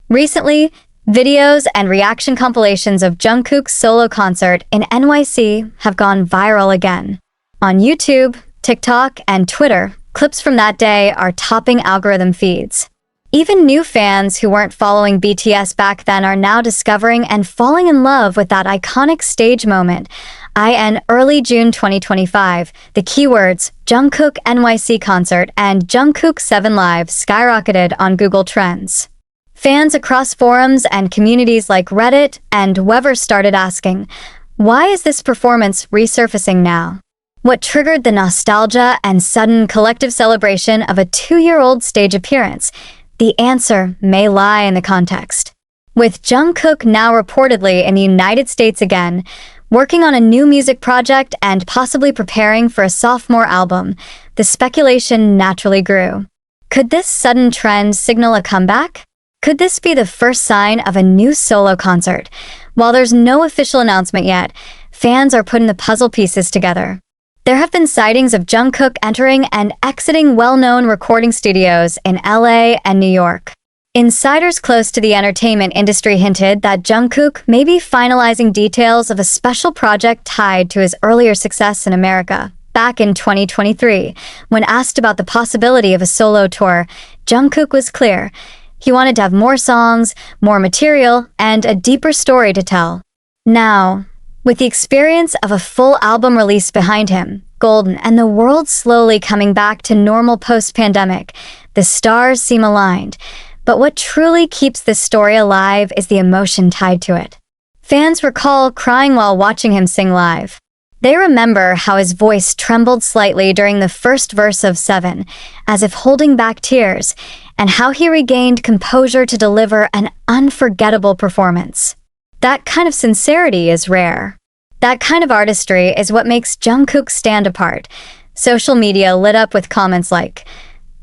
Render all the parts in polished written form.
Recently, videos and reaction compilations of Jungkook's solo concert in NYC have gone viral again. On YouTube, TikTok, and Twitter, clips from that day are topping algorithm feeds. Even new fans who weren't following BTS back then are now discovering and falling in love with that iconic stage moment. In early June 2025, the keywords Jungkook NYC concert and Jungkook 7 Live skyrocketed on Google Trends. Fans across forums and communities like Reddit and Wever started asking, why is this performance resurfacing now? What triggered the nostalgia and sudden collective celebration of a 2-year-old stage appearance? The answer may lie in the context. With Jungkook now reportedly in the United States again, working on a new music project and possibly preparing for a sophomore album, the speculation naturally grew. Could this sudden trend signal a comeback? Could this be the first sign of a new solo concert? While there's no official announcement yet, fans are putting the puzzle pieces together. There have been sightings of Jungkook entering and exiting well-known recording studios in LA and New York. Insiders close to the entertainment industry hinted that Jungkook may be finalizing details of a special project tied to his earlier success in America. Back in 2023, when asked about the possibility of a solo tour, Jungkook was clear. He wanted to have more songs, more material, and a deeper story to tell. Now, with the experience of a full album release behind him, Golden, and the world slowly coming back to normal post-pandemic, the stars seem aligned. But what truly keeps this story alive is the emotion tied to it. Fans recall crying while watching him sing live. They remember how his voice trembled slightly during the first verse of 7, as if holding back tears, and how he regained composure to deliver an unforgettable performance. That kind of sincerity is rare. That kind of artistry is what makes Jungkook stand apart. Social media lit up with comments like,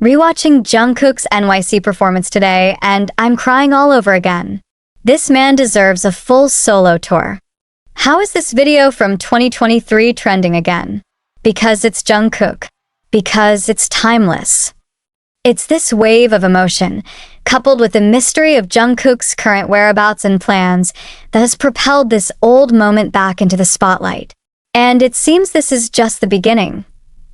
"Rewatching Jungkook's NYC performance today, and I'm crying all over again. This man deserves a full solo tour." How is this video from 2023 trending again? Because it's Jungkook. Because it's timeless. It's this wave of emotion, coupled with the mystery of Jungkook's current whereabouts and plans, that has propelled this old moment back into the spotlight. And it seems this is just the beginning.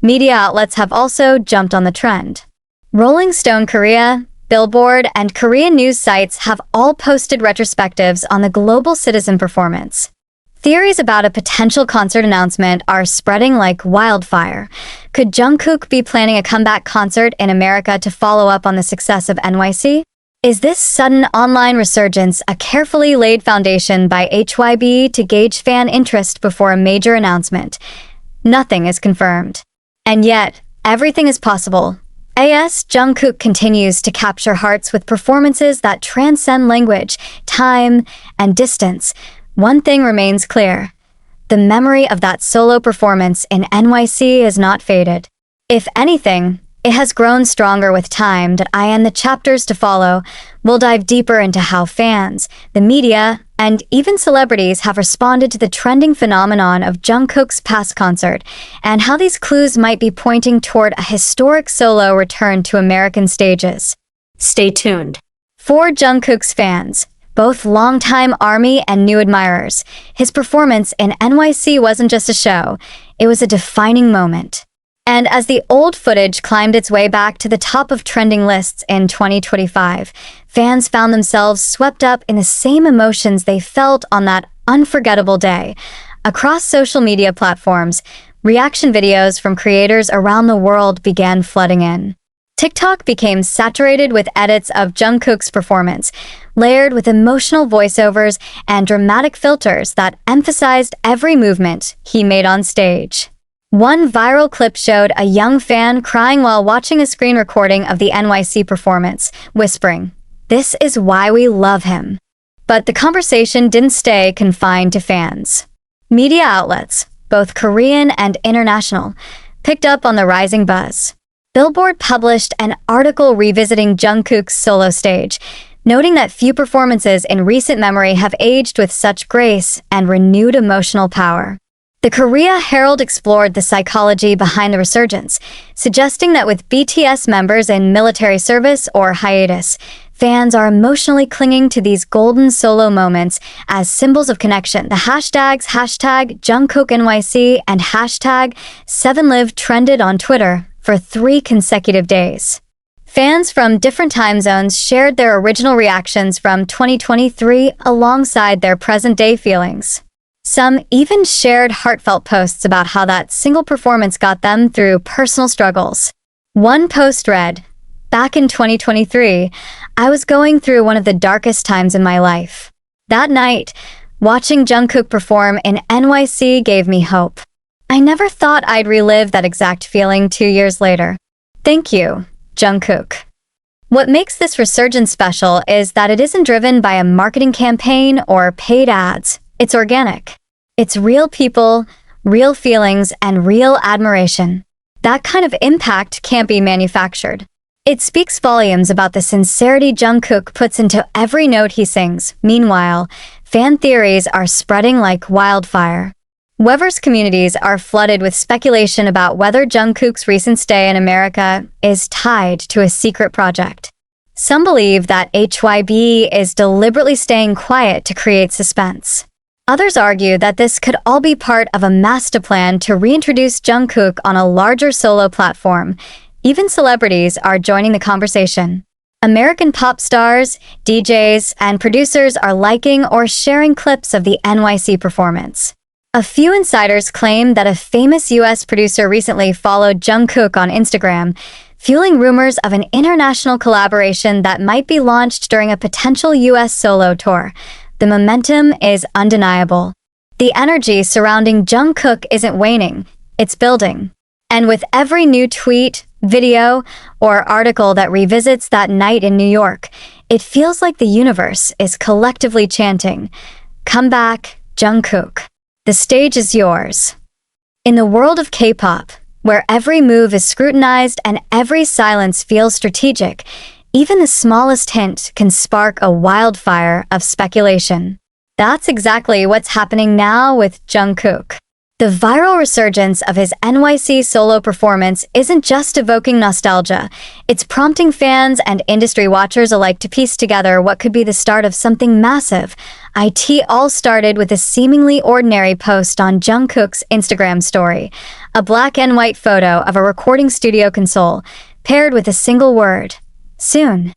Media outlets have also jumped on the trend. Rolling Stone Korea, Billboard, and Korean news sites have all posted retrospectives on the global citizen performance. Theories about a potential concert announcement are spreading like wildfire. Could Jungkook be planning a comeback concert in America to follow up on the success of NYC? Is this sudden online resurgence a carefully laid foundation by HYB to gauge fan interest before a major announcement? Nothing is confirmed. And yet, everything is possible. Jungkook continues to capture hearts with performances that transcend language, time, and distance. One thing remains clear. The memory of that solo performance in NYC is not faded. If anything, it has grown stronger with time. In the chapters to follow, we'll dive deeper into how fans, the media, and even celebrities have responded to the trending phenomenon of Jungkook's past concert, and how these clues might be pointing toward a historic solo return to American stages. Stay tuned. For Jungkook's fans, both longtime ARMY and new admirers, his performance in NYC wasn't just a show, it was a defining moment. And as the old footage climbed its way back to the top of trending lists in 2025, fans found themselves swept up in the same emotions they felt on that unforgettable day. Across social media platforms, reaction videos from creators around the world began flooding in. TikTok became saturated with edits of Jungkook's performance, layered with emotional voiceovers and dramatic filters that emphasized every movement he made on stage. One viral clip showed a young fan crying while watching a screen recording of the NYC performance, whispering, "This is why we love him." But the conversation didn't stay confined to fans. Media outlets, both Korean and international, picked up on the rising buzz. Billboard published an article revisiting Jungkook's solo stage, noting that few performances in recent memory have aged with such grace and renewed emotional power. The Korea Herald explored the psychology behind the resurgence, suggesting that with BTS members in military service or hiatus, fans are emotionally clinging to these golden solo moments as symbols of connection. The hashtags hashtag Jungkook NYC and hashtag 7live trended on Twitter for 3 consecutive days. Fans from different time zones shared their original reactions from 2023 alongside their present-day feelings. Some even shared heartfelt posts about how that single performance got them through personal struggles. One post read, "Back in 2023, I was going through one of the darkest times in my life. That night, watching Jungkook perform in NYC gave me hope. I never thought I'd relive that exact feeling 2 years later. Thank you, Jungkook." What makes this resurgence special is that it isn't driven by a marketing campaign or paid ads. It's organic. It's real people, real feelings, and real admiration. That kind of impact can't be manufactured. It speaks volumes about the sincerity Jungkook puts into every note he sings. Meanwhile, fan theories are spreading like wildfire. Weverse communities are flooded with speculation about whether Jungkook's recent stay in America is tied to a secret project. Some believe that HYB is deliberately staying quiet to create suspense. Others argue that this could all be part of a master plan to reintroduce Jungkook on a larger solo platform. Even celebrities are joining the conversation. American pop stars, DJs, and producers are liking or sharing clips of the NYC performance. A few insiders claim that a famous US producer recently followed Jungkook on Instagram, fueling rumors of an international collaboration that might be launched during a potential US solo tour. The momentum is undeniable. The energy surrounding Jungkook isn't waning, it's building. And with every new tweet, video, or article that revisits that night in New York, it feels like the universe is collectively chanting, "Come back, Jungkook. The stage is yours." In the world of K-pop, where every move is scrutinized and every silence feels strategic, even the smallest hint can spark a wildfire of speculation. That's exactly what's happening now with Jungkook. The viral resurgence of his NYC solo performance isn't just evoking nostalgia, it's prompting fans and industry watchers alike to piece together what could be the start of something massive. It all started with a seemingly ordinary post on Jungkook's Instagram story, a black and white photo of a recording studio console, paired with a single word, "Soon."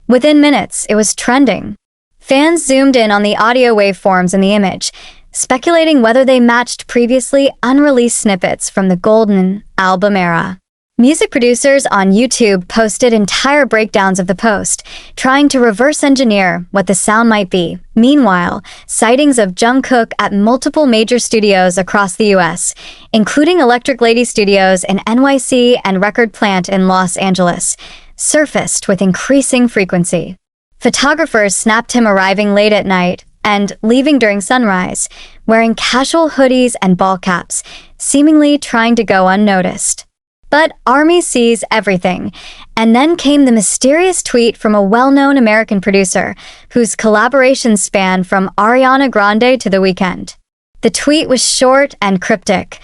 Within minutes, it was trending. Fans zoomed in on the audio waveforms in the image, speculating whether they matched previously unreleased snippets from the Golden Album era. Music producers on YouTube posted entire breakdowns of the post, trying to reverse engineer what the sound might be. Meanwhile, sightings of Jungkook at multiple major studios across the US, including Electric Lady Studios in NYC and Record Plant in Los Angeles, surfaced with increasing frequency. Photographers snapped him arriving late at night and leaving during sunrise, wearing casual hoodies and ball caps, seemingly trying to go unnoticed. But ARMY sees everything, and then came the mysterious tweet from a well-known American producer, whose collaborations span from Ariana Grande to The Weeknd. The tweet was short and cryptic,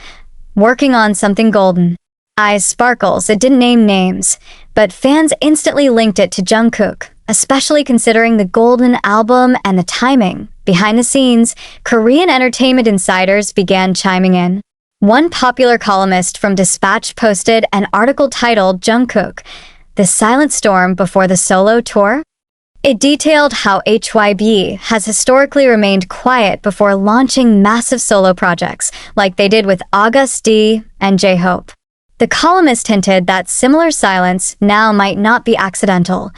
"Working on something golden." Eyes sparkles, it didn't name names, but fans instantly linked it to Jungkook, especially considering the Golden Album and the timing. Behind the scenes, Korean entertainment insiders began chiming in. One popular columnist from Dispatch posted an article titled "Jungkook, the Silent Storm Before the Solo Tour." It detailed how HYB has historically remained quiet before launching massive solo projects, like they did with August D and J-Hope. The columnist hinted that similar silence now might not be accidental.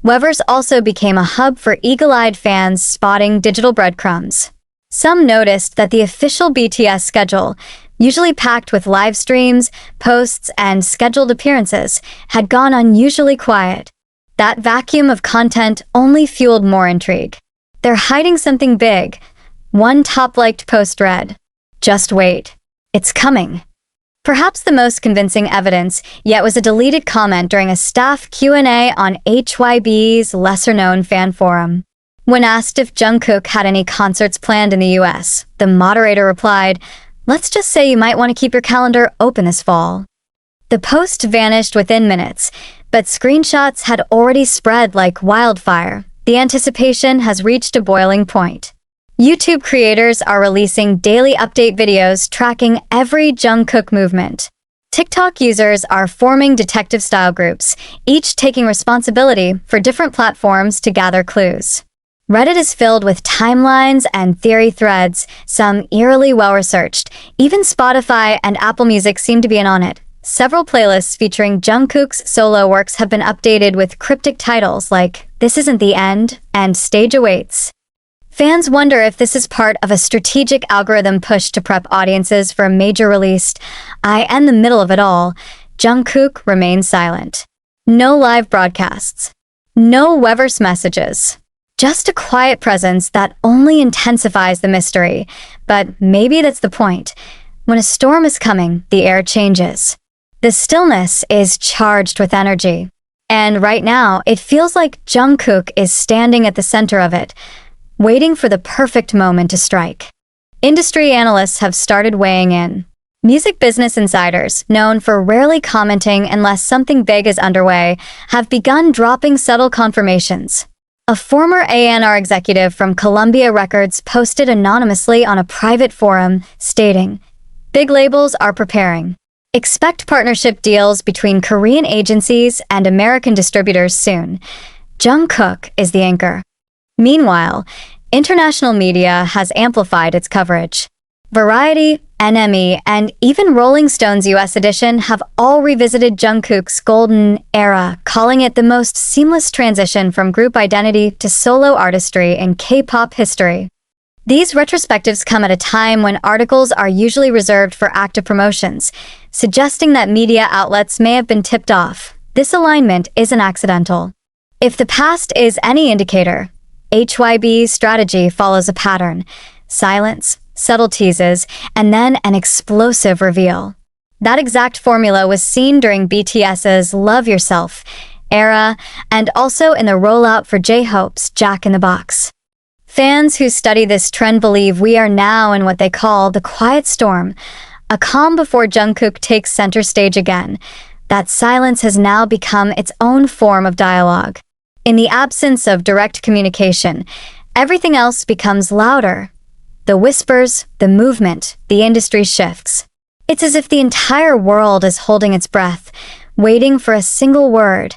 Weverse also became a hub for eagle-eyed fans spotting digital breadcrumbs. Some noticed that the official BTS schedule, usually packed with live streams, posts, and scheduled appearances, had gone unusually quiet. That vacuum of content only fueled more intrigue. "They're hiding something big," one top-liked post read. "Just wait. It's coming." Perhaps the most convincing evidence yet was a deleted comment during a staff Q&A on HYB's lesser-known fan forum. When asked if Jungkook had any concerts planned in the US, the moderator replied, "Let's just say you might want to keep your calendar open this fall." The post vanished within minutes, But screenshots had already spread like wildfire. The anticipation has reached a boiling point. YouTube creators are releasing daily update videos tracking every Jungkook movement. TikTok users are forming detective-style groups, each taking responsibility for different platforms to gather clues. Reddit is filled with timelines and theory threads, some eerily well-researched. Even Spotify and Apple Music seem to be in on it. Several playlists featuring Jungkook's solo works have been updated with cryptic titles like "This Isn't the End" and "Stage Awaits." Fans wonder if this is part of a strategic algorithm push to prep audiences for a major release. In the middle of it all, Jungkook remains silent. No live broadcasts. No Weverse messages. Just a quiet presence that only intensifies the mystery. But maybe that's the point. When a storm is coming, the air changes. The stillness is charged with energy. And right now, it feels like Jungkook is standing at the center of it, waiting for the perfect moment to strike. Industry analysts have started weighing in. Music business insiders, known for rarely commenting unless something big is underway, have begun dropping subtle confirmations. A former A&R executive from Columbia Records posted anonymously on a private forum, stating, "Big labels are preparing. Expect partnership deals between Korean agencies and American distributors soon. Jungkook is the anchor." Meanwhile, international media has amplified its coverage. Variety, NME, and even Rolling Stone's US edition have all revisited Jungkook's golden era, calling it the most seamless transition from group identity to solo artistry in K-pop history. These retrospectives come at a time when articles are usually reserved for active promotions, suggesting that media outlets may have been tipped off. This alignment isn't accidental. If the past is any indicator, HYB's strategy follows a pattern: silence, subtle teases, and then an explosive reveal. That exact formula was seen during BTS's Love Yourself era and also in the rollout for J-Hope's Jack in the Box. Fans who study this trend believe we are now in what they call the quiet storm, a calm before Jungkook takes center stage again. That silence has now become its own form of dialogue. In the absence of direct communication, everything else becomes louder. The whispers, the movement, the industry shifts. It's as if the entire world is holding its breath, waiting for a single word.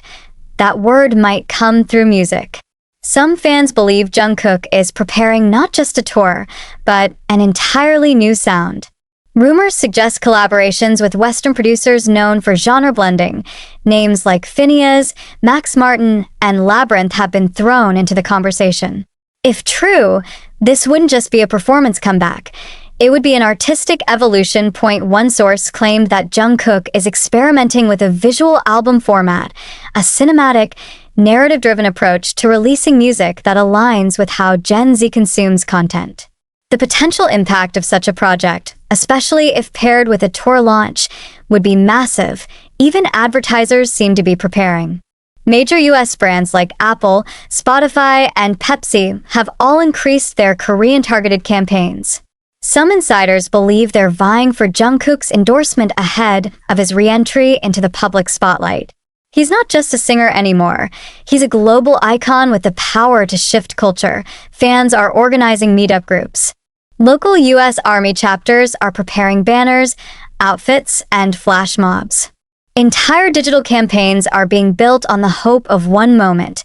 That word might come through music. Some fans believe Jungkook is preparing not just a tour, but an entirely new sound. Rumors suggest collaborations with Western producers known for genre blending. Names like Phineas, Max Martin, and Labyrinth have been thrown into the conversation. If true, this wouldn't just be a performance comeback. It would be an artistic evolution. One source claimed that Jungkook is experimenting with a visual album format, a cinematic, narrative-driven approach to releasing music that aligns with how Gen Z consumes content. The potential impact of such a project, especially if paired with a tour launch, would be massive. Even advertisers seem to be preparing. Major US brands like Apple, Spotify, and Pepsi have all increased their Korean-targeted campaigns. Some insiders believe they're vying for Jungkook's endorsement ahead of his re-entry into the public spotlight. He's not just a singer anymore. He's a global icon with the power to shift culture. Fans are organizing meetup groups. Local US Army chapters are preparing banners, outfits, and flash mobs. Entire digital campaigns are being built on the hope of one moment,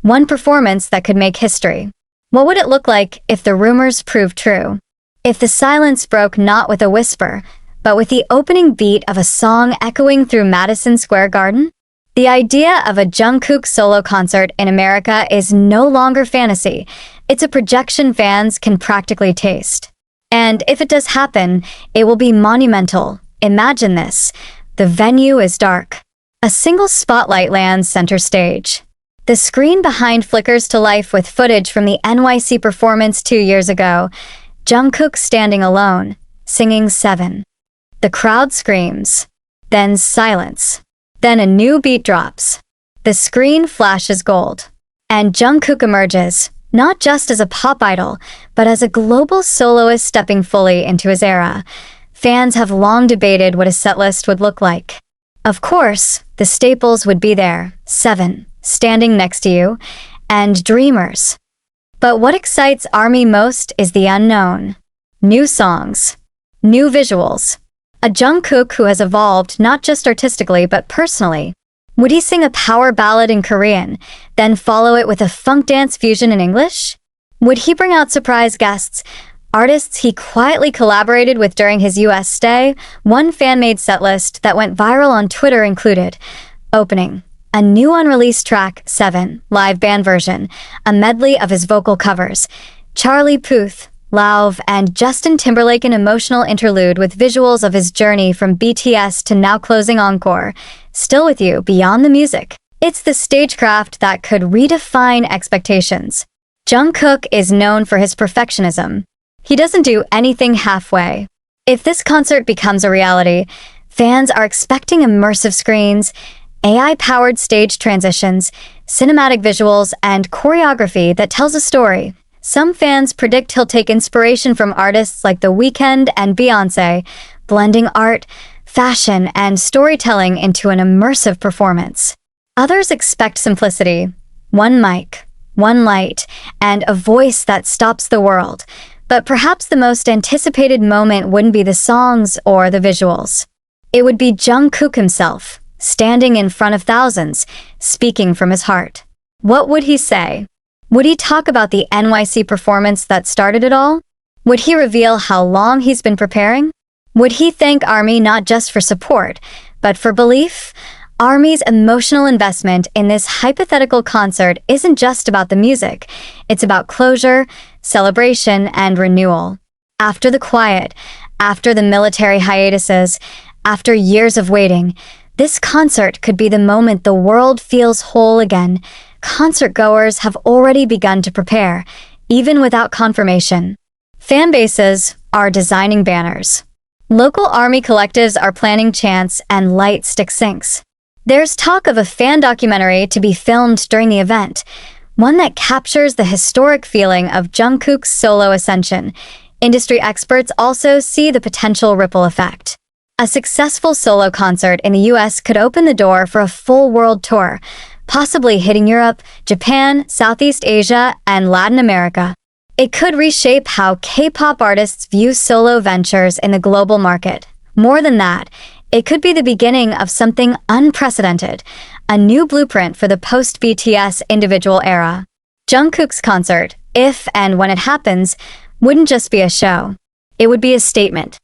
one performance that could make history. What would it look like if the rumors proved true? If the silence broke not with a whisper, but with the opening beat of a song echoing through Madison Square Garden? The idea of a Jungkook solo concert in America is no longer fantasy. It's a projection fans can practically taste. And if it does happen, it will be monumental. Imagine this. The venue is dark. A single spotlight lands center stage. The screen behind flickers to life with footage from the NYC performance 2 years ago. Jungkook standing alone, singing 7. The crowd screams. Then silence. Then a new beat drops. The screen flashes gold. And Jungkook emerges, not just as a pop idol, but as a global soloist stepping fully into his era. Fans have long debated what a setlist would look like. Of course, the staples would be there, 7, standing next to you, and dreamers. But what excites ARMY most is the unknown. New songs, new visuals. A Jungkook who has evolved not just artistically but personally. Would he sing a power ballad in Korean, then follow it with a funk dance fusion in English? Would he bring out surprise guests, artists he quietly collaborated with during his US stay? One fan-made setlist that went viral on Twitter included opening, a new unreleased track, 7, live band version, a medley of his vocal covers, Charlie Puth, Lauv, and Justin Timberlake an emotional interlude with visuals of his journey from BTS to now closing encore, Still With You beyond the music. It's the stagecraft that could redefine expectations. Jungkook is known for his perfectionism. He doesn't do anything halfway. If this concert becomes a reality, fans are expecting immersive screens, AI-powered stage transitions, cinematic visuals, and choreography that tells a story. Some fans predict he'll take inspiration from artists like The Weeknd and Beyoncé, blending art, fashion, and storytelling into an immersive performance. Others expect simplicity, one mic, one light, and a voice that stops the world. But perhaps the most anticipated moment wouldn't be the songs or the visuals. It would be Jungkook himself, standing in front of thousands, speaking from his heart. What would he say? Would he talk about the NYC performance that started it all? Would he reveal how long he's been preparing? Would he thank ARMY not just for support, but for belief? ARMY's emotional investment in this hypothetical concert isn't just about the music. It's about closure, celebration, and renewal. After the quiet, after the military hiatuses, after years of waiting, this concert could be the moment the world feels whole again. Concert-goers have already begun to prepare, even without confirmation. Fan bases are designing banners. Local ARMY collectives are planning chants and light stick syncs. There's talk of a fan documentary to be filmed during the event, one that captures the historic feeling of Jungkook's solo ascension. Industry experts also see the potential ripple effect. A successful solo concert in the US could open the door for a full world tour, possibly hitting Europe, Japan, Southeast Asia, and Latin America. It could reshape how K-pop artists view solo ventures in the global market. More than that, it could be the beginning of something unprecedented, a new blueprint for the post-BTS individual era. Jungkook's concert, if and when it happens, wouldn't just be a show. It would be a statement.